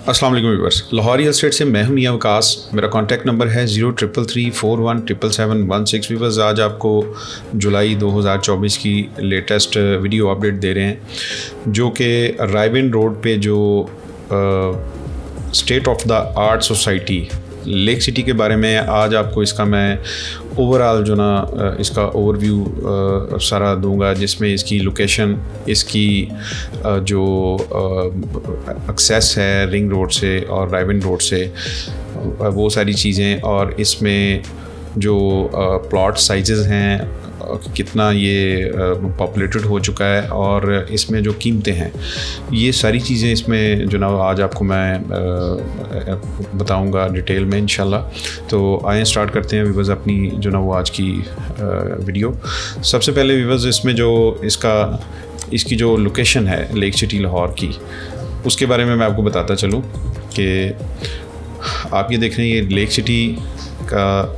अस्सलाम वालेकुम viewers, Lahore real estate से मैं हूं मियां वकास। मेरा कॉन्टैक्ट नंबर है 0333417716। व्यूअर्स, आज आपको जुलाई 2024 की लेटेस्ट वीडियो अपडेट दे रहे हैं, जो कि रायविन रोड पे जो state of the art society lake city के बारे में आज आपको इसका मैं ओवरऑल जो ना इसका ओवरव्यू सारा दूंगा, जिसमें इसकी लोकेशन, इसकी जो एक्सेस है रिंग रोड से और रायविन रोड से, वो सारी चीज़ें, और इसमें जो प्लॉट साइजेस हैं, कितना ये पॉपुलेटेड हो चुका है, और इसमें जो कीमतें हैं, ये सारी चीज़ें इसमें जो ना आज आपको मैं बताऊंगा डिटेल में इंशाल्लाह। तो आए स्टार्ट करते हैं व्यूअर्स अपनी जो ना वो आज की वीडियो। सबसे पहले व्यूअर्स, इसमें जो इसकी जो लोकेशन है लेक सिटी लाहौर की, उसके बारे में मैं आपको बताता चलूँ कि आप ये देख रहे हैं, ये लेक सिटी का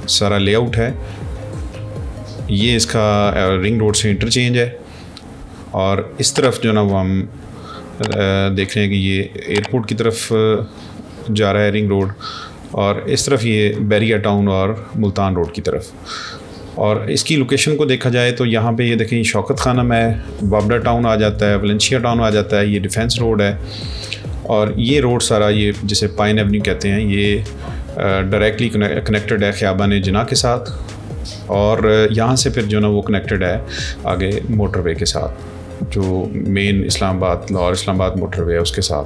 सारा लेआउट है। ये इसका रिंग रोड से इंटरचेंज है, और इस तरफ जो ना वो हम देख रहे हैं कि ये एयरपोर्ट की तरफ जा रहा है रिंग रोड, और इस तरफ ये बैरिया टाउन और मुल्तान रोड की तरफ। और इसकी लोकेशन को देखा जाए तो यहाँ पे ये देखें, शौकत खानम है, बाबरा टाउन आ जाता है, वलेंशिया टाउन आ जाता है, ये डिफेंस रोड है, और ये रोड सारा, ये जिसे पाइन एवेन्यू कहते हैं, ये डायरेक्टली कनेक्टेड है ख़ियाबान जिना के साथ, और यहाँ से फिर जो ना वो कनेक्टेड है आगे मोटरवे के साथ, जो मेन लाहौर इस्लामाबाद मोटरवे है उसके साथ।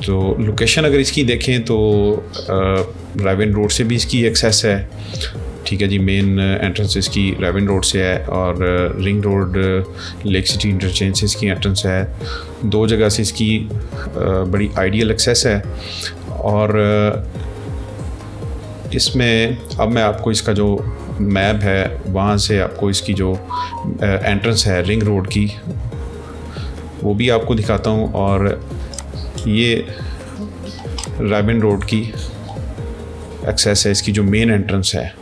तो लोकेशन अगर इसकी देखें तो रायविन रोड से भी इसकी एक्सेस है, ठीक है जी। मेन एंट्रेंस इसकी रायविन रोड से है, और ring road lake city interchange से इसकी एंट्रेंस है। दो जगह से इसकी बड़ी आइडियल एक्सेस है। और इसमें अब मैं आपको इसका जो मैप है, वहाँ से आपको इसकी जो एंट्रेंस है रिंग रोड की, वो भी आपको दिखाता हूँ। और ये रायविन रोड की एक्सेस है, इसकी जो मेन एंट्रेंस है।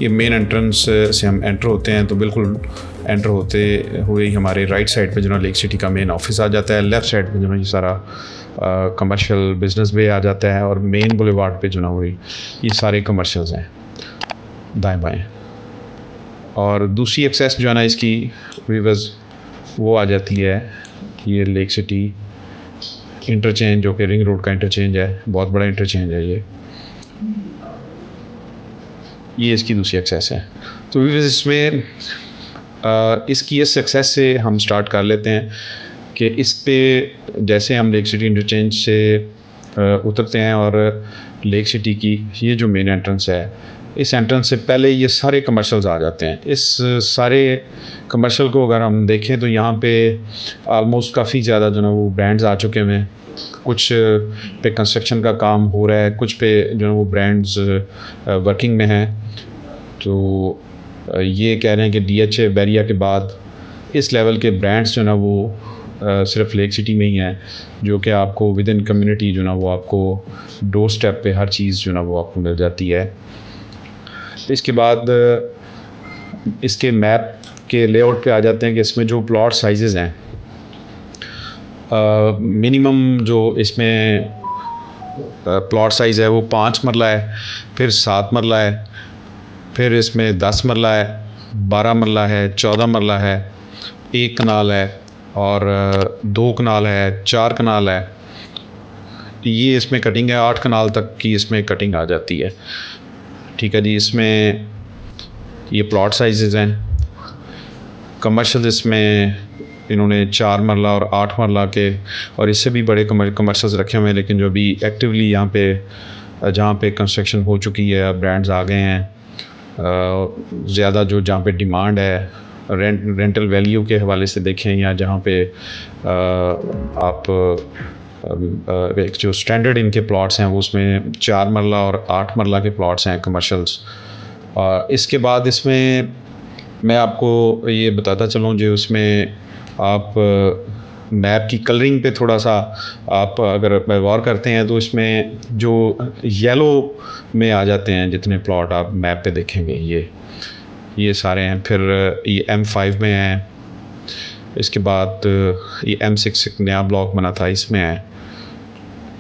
ये मेन एंट्रेंस से हम एंटर होते हैं तो बिल्कुल एंटर होते हुए ही हमारे राइट साइड पे जो ना लेक सिटी का मेन ऑफिस आ जाता है। लेफ़्ट साइड पे जो ना ये सारा कमर्शियल बिजनेस वे आ जाता है, और मेन बुलेवार्ड पे जो ना वो ये सारे कमर्शियल्स हैं दाएं बाएं। और दूसरी एक्सेस जो है ना इसकी व्यूअर्स, वो आ जाती है ये लेक सिटी इंटरचेंज, जो कि रिंग रोड का इंटरचेंज है, बहुत बड़ा इंटरचेंज है ये इसकी दूसरी एक्सेस है। तो व्यूअर्स, इसमें इसकी इस एक्सेस से हम स्टार्ट कर लेते हैं कि इस पे जैसे हम लेक सिटी इंटरचेंज से उतरते हैं, और लेक सिटी की ये जो मेन एंट्रेंस है, इस एंट्रेंस से पहले ये सारे कमर्शियल्स आ जाते हैं। इस सारे कमर्शियल को अगर हम देखें तो यहाँ पे ऑलमोस्ट काफ़ी ज़्यादा जो ना वो ब्रांड्स आ चुके हैं। कुछ पे कंस्ट्रक्शन का काम हो रहा है, कुछ पे जो ना वो ब्रांड्स वर्किंग में हैं। तो ये कह रहे हैं कि DHA बैरिया के बाद इस लेवल के ब्रांड्स जो ना वो सिर्फ लेक सिटी में ही हैं, जो कि आपको विद इन कम्युनिटी जो ना वो आपको डोर स्टेप पे हर चीज़ जो ना वो आपको मिल जाती है। इसके बाद इसके मैप के लेआउट पे आ जाते हैं कि इसमें जो प्लॉट साइजेस हैं, मिनिमम जो इसमें प्लॉट साइज़ है वो 5 मरला है, फिर 7 मरला है, फिर इसमें 10 मरला है, 12 मरला है, 14 मरला है, 1 कनाल है, और 2 कनाल है, 4 कनाल है। ये इसमें कटिंग है, 8 कनाल तक की इसमें कटिंग आ जाती है, ठीक है जी। इसमें ये प्लॉट साइजेस हैं। कमर्शियल इसमें इन्होंने 4 मरला और 8 मरला के और इससे भी बड़े कमर्शियल्स रखे हुए हैं, लेकिन जो अभी एक्टिवली यहाँ पे जहाँ पे कंस्ट्रक्शन हो चुकी है, ब्रांड्स आ गए हैं, ज़्यादा जो जहाँ पे डिमांड है, रेंटल वैल्यू के हवाले से देखें, या जहाँ पे आप एक जो स्टैंडर्ड इनके प्लॉट्स हैं वो उसमें 4 मरला और 8 मरला के प्लॉट्स हैं कमर्शियल्स। और इसके बाद इसमें मैं आपको ये बताता चलूँ, जो उसमें आप मैप की कलरिंग पे थोड़ा सा आप अगर गौर करते हैं तो इसमें जो येलो में आ जाते हैं जितने प्लॉट आप मैप पे देखेंगे, ये सारे हैं। फिर ये M5 में हैं, इसके बाद ये M6 नया ब्लॉक बना था इसमें है,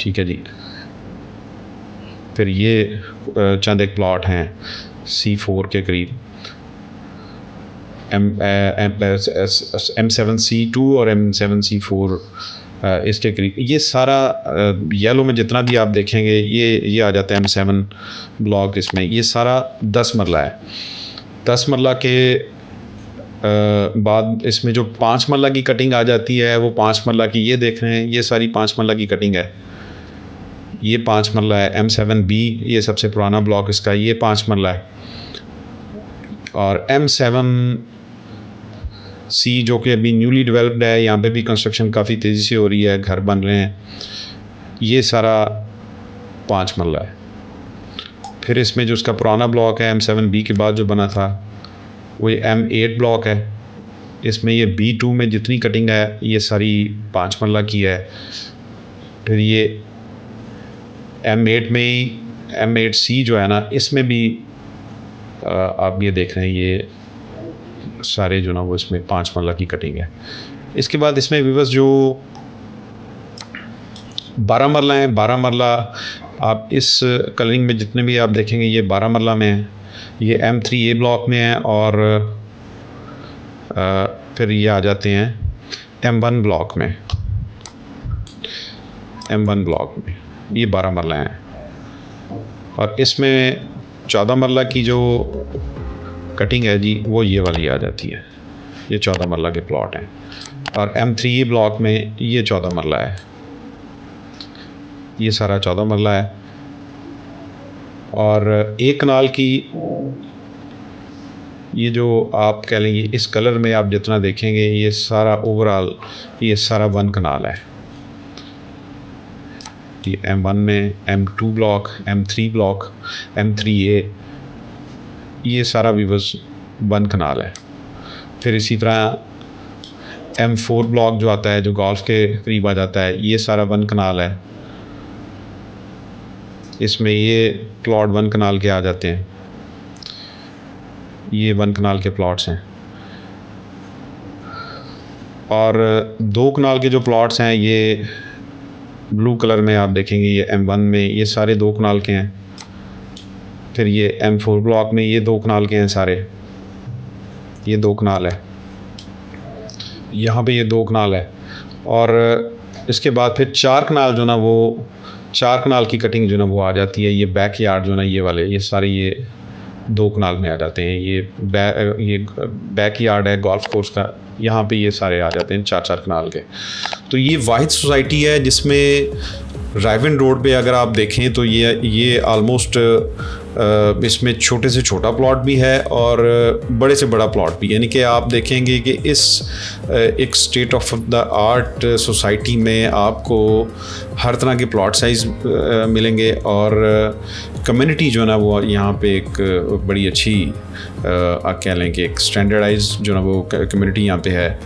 ठीक है जी। फिर ये चंद एक प्लॉट हैं C4 के करीब, M7C2 और M7C4 इसके करीब। ये सारा येलो में जितना भी आप देखेंगे ये आ जाता है M7 ब्लॉक। इसमें ये सारा 10 मरला है। 10 मरला के बाद इसमें जो 5 मरला की कटिंग आ जाती है वो 5 मरला की, ये देख रहे हैं ये सारी 5 मरला की कटिंग है। ये 5 मरला है। M7B ये सबसे पुराना ब्लॉक इसका, ये 5 मरला है। और M7C जो कि अभी न्यूली डेवलप्ड है, यहाँ पे भी कंस्ट्रक्शन काफ़ी तेज़ी से हो रही है, घर बन रहे हैं। ये सारा 5 मरला है। फिर इसमें जो उसका पुराना ब्लॉक है M7B के बाद जो बना था वो M8 ब्लॉक है। इसमें ये B2 में जितनी कटिंग है ये सारी 5 मरला की है। फिर ये M8 में ही M8C जो है ना, इसमें भी आप ये देख रहे हैं ये सारे जो ना वो इसमें 5 मरला की कटिंग है। इसके बाद इसमें व्यूअर्स जो 12 मरला हैं, 12 मरला आप इस कलरिंग में जितने भी आप देखेंगे ये 12 मरला में है। ये M3A ब्लॉक में है और फिर ये आ जाते हैं M1 ब्लॉक में। M1 ब्लॉक में ये 12 मरला हैं। और इसमें 14 मरला की जो कटिंग है जी वो ये वाली आ जाती है। ये 14 मरला के प्लॉट हैं। और M3A ब्लॉक में ये 14 मरला है। ये सारा 14 मरला है। और एक कनाल की ये जो आप कह लेंगे इस कलर में आप जितना देखेंगे ये सारा ओवरऑल ये सारा 1 कनाल है। ये M1 में M2 block, M3 block, M3A ये सारा व्यूअर्स 1 कनाल है। फिर इसी तरह M4 ब्लॉक जो आता है जो गोल्फ के करीब आ जाता है ये सारा 1 कनाल है। इसमें ये प्लॉट 1 कनाल के आ जाते हैं। ये 1 कनाल के प्लॉट्स हैं। और 2 कनाल के जो प्लॉट्स हैं ये ब्लू कलर में आप देखेंगे ये M1 में ये सारे 2 कनाल के हैं। फिर ये M4 ब्लॉक में ये 2 कनाल के हैं सारे, ये 2 कनाल है। यहाँ पे ये 2 कनाल है। और इसके बाद फिर 4 कनाल जो ना वो 4 कनाल की कटिंग जो ना वो आ जाती है। ये बैक यार्ड जो ना ये वाले ये सारे ये 2 कनाल में आ जाते हैं। ये बैक यार्ड है गोल्फ कोर्स का, यहाँ पे ये सारे आ जाते हैं 4-4 कनाल के। तो ये वाहिद सोसाइटी है जिसमें रायवन रोड पे अगर आप देखें तो ये आलमोस्ट इसमें छोटे से छोटा प्लॉट भी है और बड़े से बड़ा प्लॉट भी, यानी कि आप देखेंगे कि इस एक state of the art society में आपको हर तरह के प्लॉट साइज़ मिलेंगे। और कम्युनिटी जो ना वो यहाँ पे एक बड़ी अच्छी आप कह लें कि एक स्टैंडर्डाइज जो ना वो कम्युनिटी यहाँ पे है।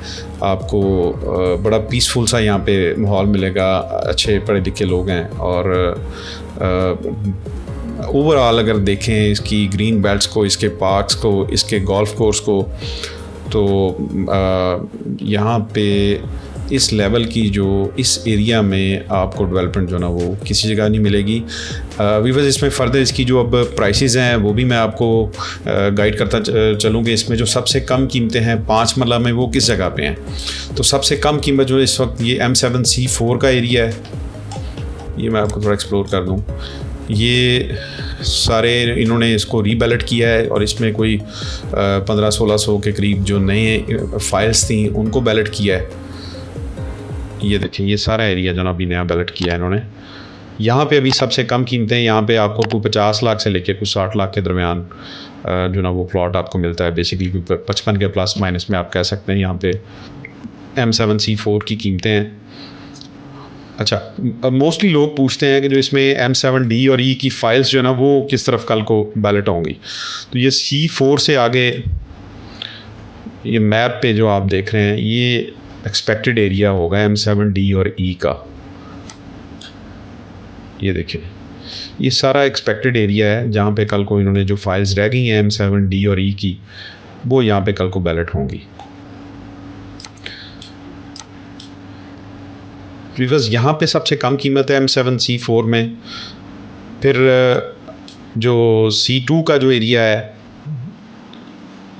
आपको बड़ा पीसफुल सा यहाँ पे माहौल मिलेगा, अच्छे पढ़े लिखे लोग हैं। और ओवरऑल अगर देखें इसकी ग्रीन बेल्ट्स को, इसके पार्क्स को, इसके गोल्फ कोर्स को, तो यहाँ पे इस लेवल की जो इस एरिया में आपको डेवलपमेंट जो ना वो किसी जगह नहीं मिलेगी। वीवर्स इसमें फ़र्दर इसकी जो अब प्राइसेस हैं वो भी मैं आपको गाइड करता चलूँगी। इसमें जो सबसे कम कीमतें हैं 5 मरला में वो किस जगह पे हैं। तो सबसे कम कीमत जो इस वक्त ये M7C4 का एरिया है, ये मैं आपको थोड़ा एक्सप्लोर कर दूँ। ये सारे इन्होंने इसको रीबैलेट किया है और इसमें कोई 1500-1600 के करीब जो नए फाइल्स थी उनको बैलेट किया है। ये देखिए ये सारा एरिया जो ना अभी नया बैलेट किया है इन्होंने। यहाँ पे अभी सबसे कम कीमतें, यहाँ पे आपको कोई 50 लाख से लेकर कुछ 60 लाख के दरमियान जो ना वो प्लॉट आपको मिलता है। बेसिकली 55 के प्लस माइनस में आप कह सकते हैं यहाँ पे M7C4 की कीमतें हैं। अच्छा, मोस्टली लोग पूछते हैं कि जो इसमें M7D और E की फाइल्स जो है ना वो किस तरफ कल को बैलेट होंगी। तो ये C4 से आगे ये मैप पे जो आप देख रहे हैं ये एक्सपेक्टेड एरिया होगा M7D और E का। ये देखिए ये सारा एक्सपेक्टेड एरिया है जहाँ पे कल को इन्होंने जो फाइल्स रह गई हैं M7D और E की वो यहाँ पे कल को बैलेट होंगी। व्यूअर्स यहाँ पे सबसे कम कीमत है M7C4 में। फिर जो C2 का जो एरिया है,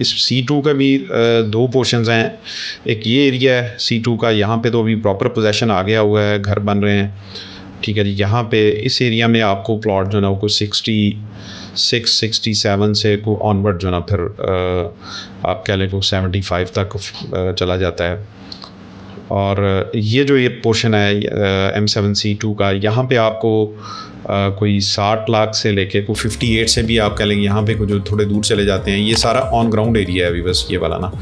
इस C2 का भी दो पोर्शंस हैं। एक ये एरिया है C2 का, यहाँ पे तो अभी प्रॉपर पोजेसन आ गया हुआ है, घर बन रहे हैं, ठीक है जी। यहाँ पे इस एरिया में आपको प्लॉट जो ना वो 67 से को ऑनवर्ड जो ना फिर आप कह लें को 75 तक चला जाता है। और ये जो ये पोर्शन है M7C2 का, यहाँ पे आपको कोई 60 लाख से लेके कोई 58 से भी आप कह लेंगे यहाँ पे कुछ जो थोड़े दूर चले जाते हैं। ये सारा ऑन ग्राउंड एरिया है अभी, बस ये वाला ना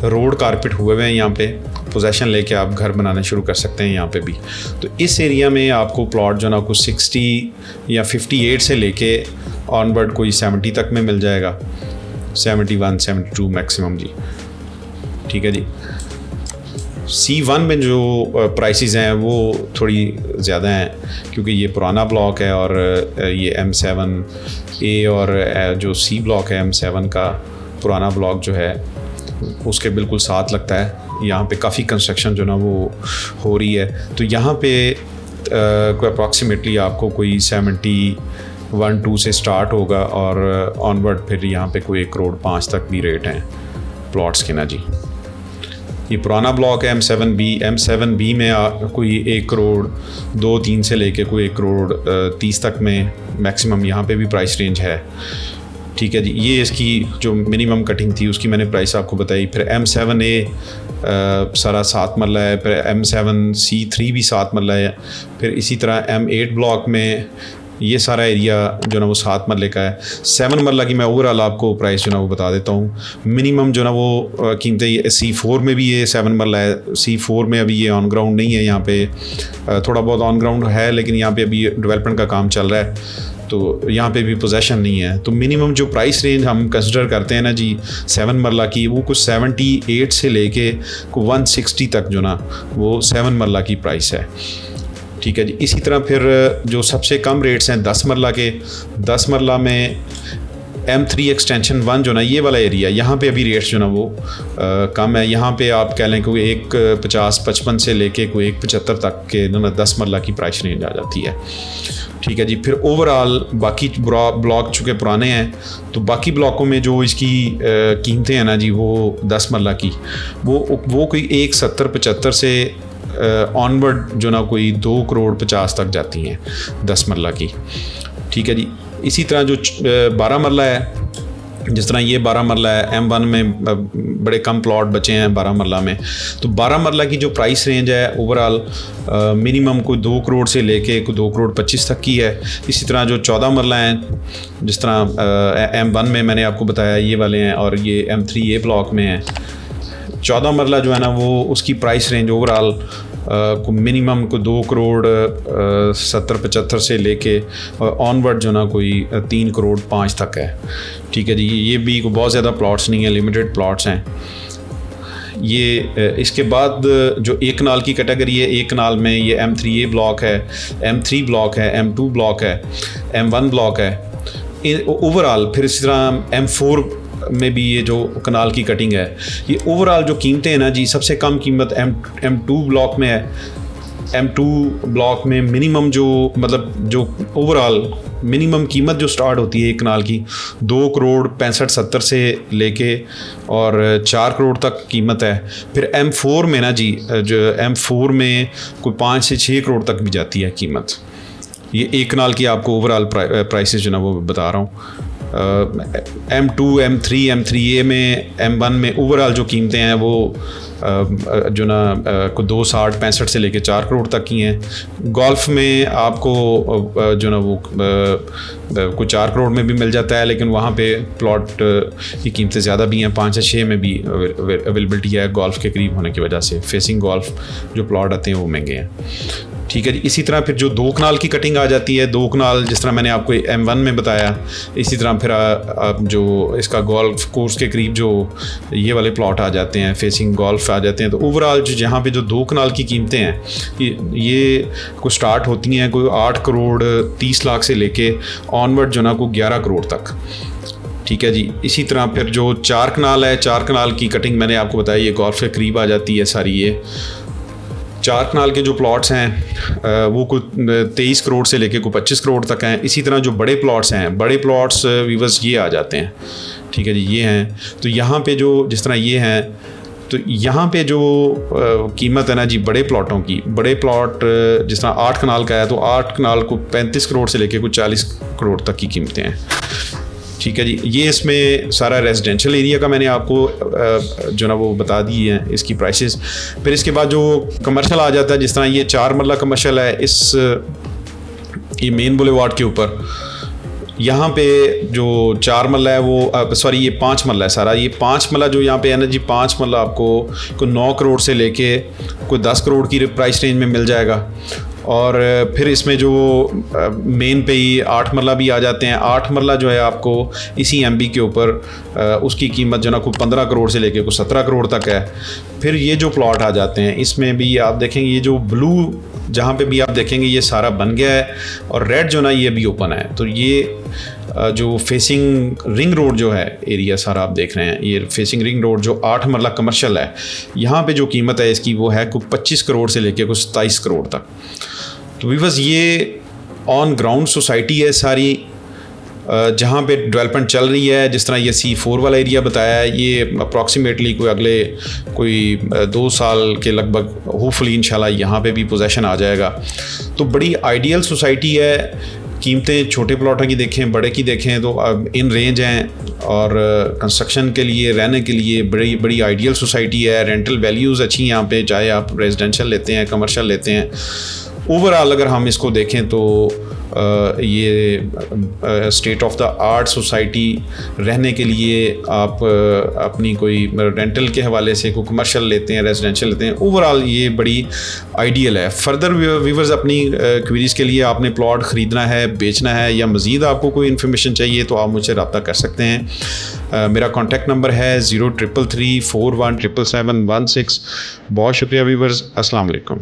रोड कारपेट हुए हुए हैं यहाँ पे। पोजेसन लेके आप घर बनाना शुरू कर सकते हैं यहाँ पे भी। तो इस एरिया में आपको प्लॉट जो ना कुछ 60 या 58 से लेके ऑनवर्ड कोई 70 तक में मिल जाएगा, 71 72 मैक्सिमम जी, ठीक है जी। C1 में जो प्राइसेस हैं वो थोड़ी ज़्यादा हैं, क्योंकि ये पुराना ब्लॉक है और ये M7A और जो C ब्लॉक है M7 का पुराना ब्लॉक जो है उसके बिल्कुल साथ लगता है। यहाँ पे काफ़ी कंस्ट्रक्शन जो ना वो हो रही है। तो यहाँ पे कोई अप्रॉक्सीमेटली आपको कोई 71-2 से स्टार्ट होगा और ऑनवर्ड फिर यहाँ पे कोई 1 करोड़ 5 तक भी रेट हैं प्लॉट्स के ना जी। ये पुराना ब्लॉक है M7B में कोई 1 करोड़ 2-3 से लेके कोई 1 करोड़ 30 तक में मैक्सिमम यहाँ पे भी प्राइस रेंज है, ठीक है जी। ये इसकी जो मिनिमम कटिंग थी उसकी मैंने प्राइस आपको बताई। फिर M7A सारा 7 मरला है, फिर M7C3 भी 7 मरला है, फिर इसी तरह M8 ब्लॉक में ये सारा एरिया जो ना वो 7 मरले का है। 7 मरला की मैं ओवरऑल आपको प्राइस जो ना वो बता देता हूँ। मिनिमम जो ना वो कीमतें C4 में भी ये 7 मरला है। C4 में अभी ये ऑन ग्राउंड नहीं है, यहाँ पे थोड़ा बहुत ऑन ग्राउंड है, लेकिन यहाँ पे अभी डेवलपमेंट का काम चल रहा है, तो यहाँ पे भी पोजेसन नहीं है। तो मिनिमम जो प्राइस रेंज हम कंसिडर करते हैं ना जी 7 मरला की, वो कुछ 78 से लेके 160 तक जो ना वो 7 मरला की प्राइस है, ठीक है जी। इसी तरह फिर जो सबसे कम रेट्स हैं 10 मरला के, 10 मरला में M3 एक्सटेंशन 1 जो ना ये वाला एरिया, यहाँ पे अभी रेट्स जो ना वो कम है। यहाँ पे आप कह लें कोई 150-55 से लेके कोई 175 तक के ना 10 मरला की प्राइस रेंज आ जाती है, ठीक है जी। फिर ओवरऑल बाकी ब्लॉक चूँकि पुराने हैं, तो बाकी ब्लॉकों में जो इसकी कीमतें हैं ना जी वो 10 मरला की वो कोई 170-75 से ऑनवर्ड जो ना कोई 2 करोड़ 50 तक जाती हैं 10 मरला की, ठीक है जी। इसी तरह जो 12 मरला है, जिस तरह ये 12 मरला है, M1 में बड़े कम प्लॉट बचे हैं 12 मरला में, तो 12 मरला की जो प्राइस रेंज है ओवरऑल मिनिमम कोई 2 करोड़ से लेके कोई 2 करोड़ 25 तक की है। इसी तरह जो 14 मरला हैं, जिस तरह M1 में मैंने आपको बताया ये वाले हैं, और ये M3A ब्लॉक में है। 14 मरला जो है ना वो उसकी प्राइस रेंज ओवरऑल को मिनिमम को 2 करोड़ 70-75 से लेके ऑनवर्ड जो ना कोई 3 करोड़ 5 तक है, ठीक है जी। ये भी को बहुत ज़्यादा प्लॉट्स नहीं है, लिमिटेड प्लॉट्स हैं ये। इसके बाद जो 1 कनाल की कैटेगरी है, 1 कनाल में ये M3A ब्लॉक है, M3 ब्लॉक है, M2 ब्लॉक है, M1 ब्लॉक है ओवरऑल। फिर इसी तरह M4 में भी ये जो कनाल की कटिंग है, ये ओवरऑल जो कीमतें हैं ना जी, सबसे कम कीमत M2 ब्लॉक में है। M2 ब्लॉक में मिनिमम जो मतलब जो ओवरऑल मिनिमम कीमत जो स्टार्ट होती है 1 कनाल की 2 करोड़ 65-70 से लेके और 4 करोड़ तक कीमत है। फिर M4 में ना जी, जो M4 में कोई 5 से 6 करोड़ तक भी जाती है कीमत। ये 1 कनाल की आपको ओवरऑल प्राइसेस जो ना वो बता रहा हूँ। M2, M3, M3A में, M1 में ओवरऑल जो कीमतें हैं वो जो ना को 260-65 से लेके 4 करोड़ तक की हैं। गोल्फ में आपको जो ना वो को 4 करोड़ में भी मिल जाता है, लेकिन वहाँ पे प्लॉट की कीमतें ज़्यादा भी हैं, 5 से 6 में भी अवेलेबिलिटी है गोल्फ के करीब होने की वजह से। फेसिंग गोल्फ जो प्लॉट आते हैं वो महंगे हैं, ठीक है जी। इसी तरह फिर जो 2 कनाल की कटिंग आ जाती है, 2 कनाल जिस तरह मैंने आपको M1 में बताया, इसी तरह फिर जो इसका गोल्फ कोर्स के करीब जो ये वाले प्लॉट आ जाते हैं, फेसिंग गोल्फ आ जाते हैं। तो ओवरऑल जो जहाँ पे जो 2 कनाल की कीमतें हैं ये को स्टार्ट होती हैं कोई 8 करोड़ 30 लाख से लेके ऑनवर्ड जो ना को 11 करोड़ तक, ठीक है जी। इसी तरह फिर जो 4 कनाल है, 4 कनाल की कटिंग मैंने आपको बताई, ये गोल्फ के करीब आ जाती है सारी ये। 4 कनाल के जो प्लॉट्स हैं वो कुछ 23 करोड़ से लेके कुछ 25 करोड़ तक हैं। इसी तरह जो बड़े प्लॉट्स हैं, बड़े प्लॉट्स वीवर्स ये आ जाते हैं, ठीक है जी, ये हैं। तो यहाँ पे जो जिस तरह ये हैं, तो यहाँ पे जो कीमत है ना जी बड़े प्लॉटों की, बड़े प्लॉट जिस तरह 8 कनाल का है तो 8 कनाल को 35 करोड़ से लेके कुछ 40 करोड़ तक की कीमतें हैं, ठीक है जी। ये इसमें सारा रेजिडेंशियल एरिया का मैंने आपको जो ना वो बता दी है इसकी प्राइसेस। फिर इसके बाद जो कमर्शियल आ जाता है, जिस तरह ये 4 मरला कमर्शियल है ये मेन बुलेवार्ड के ऊपर। यहाँ पे जो 4 मरला है वो सॉरी ये 5 मरला है सारा। ये 5 मरला जो यहाँ पे है ना जी, 5 मरला आपको कोई 9 करोड़ से लेके कोई 10 करोड़ की प्राइस रेंज में मिल जाएगा। और फिर इसमें जो मेन पे ही 8 मरला भी आ जाते हैं। 8 मरला जो है आपको इसी एमबी के ऊपर उसकी कीमत जो ना कोई 15 करोड़ से लेके कोई 17 करोड़ तक है। फिर ये जो प्लॉट आ जाते हैं इसमें भी आप देखेंगे ये जो ब्लू जहाँ पे भी आप देखेंगे ये सारा बन गया है, और रेड जो ना ये भी ओपन है। तो ये जो फेसिंग रिंग रोड जो है एरिया सारा आप देख रहे हैं, ये फेसिंग रिंग रोड जो 8 मरला कमर्शियल है, यहाँ पे जो कीमत है इसकी वो है कुछ 25 करोड़ से लेके कुछ 27 करोड़ तक। तो वीवर्स ये ऑन ग्राउंड सोसाइटी है सारी, जहाँ पे डेवलपमेंट चल रही है। जिस तरह ये C4 वाला एरिया बताया है, ये अप्रॉक्सीमेटली कोई अगले कोई 2 साल के लगभग होपफुली इंशाल्लाह यहाँ पे भी पोजेसन आ जाएगा। तो बड़ी आइडियल सोसाइटी है। कीमतें छोटे प्लॉटों की देखें, बड़े की देखें तो इन रेंज हैं, और कंस्ट्रक्शन के लिए, रहने के लिए बड़ी बड़ी आइडियल सोसाइटी है। रेंटल वैल्यूज़ अच्छी यहाँ पे, चाहे आप रेजिडेंशियल लेते हैं, कमर्शियल लेते हैं। ओवरऑल अगर हम इसको देखें तो ये state of the art society रहने के लिए आप अपनी कोई रेंटल के हवाले से कोई कमर्शियल लेते हैं, रेजिडेंशियल लेते हैं, ओवरऑल ये बड़ी आइडियल है। फर्दर व्यूवर्स अपनी क्वेरीज के लिए आपने प्लॉट ख़रीदना है, बेचना है, या मज़ीद आपको कोई इन्फॉर्मेशन चाहिए तो आप मुझसे रब्ता कर सकते हैं। मेरा कॉन्टैक्ट नंबर है 0333 41777716। बहुत शुक्रिया व्यूवर्स, अस्सलाम वालेकुम।